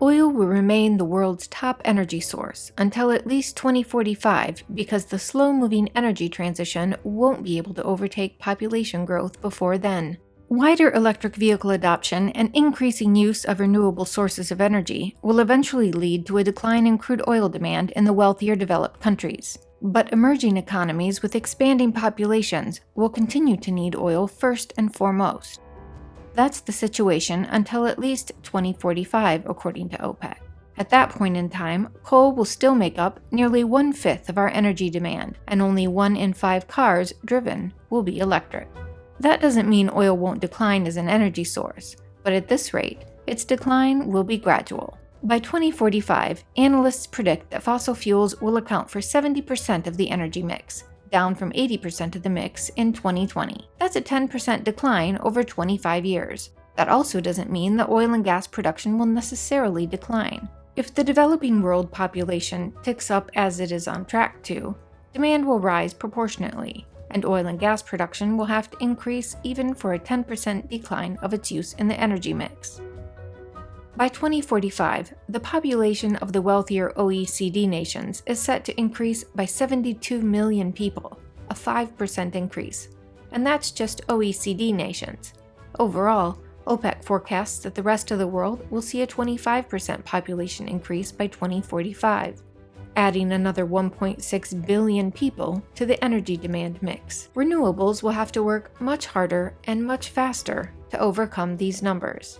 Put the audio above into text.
Oil will remain the world's top energy source until at least 2045 because the slow-moving energy transition won't be able to overtake population growth before then. Wider electric vehicle adoption and increasing use of renewable sources of energy will eventually lead to a decline in crude oil demand in the wealthier developed countries. But emerging economies with expanding populations will continue to need oil first and foremost. That's the situation until at least 2045, according to OPEC. At that point in time, coal will still make up nearly 1/5 of our energy demand, and only 1 in 5 cars driven will be electric. That doesn't mean oil won't decline as an energy source, but at this rate, its decline will be gradual. By 2045, analysts predict that fossil fuels will account for 70% of the energy mix, down from 80% of the mix in 2020. That's a 10% decline over 25 years. That also doesn't mean that oil and gas production will necessarily decline. If the developing world population ticks up as it is on track to, demand will rise proportionately, and oil and gas production will have to increase even for a 10% decline of its use in the energy mix. By 2045, the population of the wealthier OECD nations is set to increase by 72 million people, a 5% increase. And that's just OECD nations. Overall, OPEC forecasts that the rest of the world will see a 25% population increase by 2045. Adding another 1.6 billion people to the energy demand mix. Renewables will have to work much harder and much faster to overcome these numbers.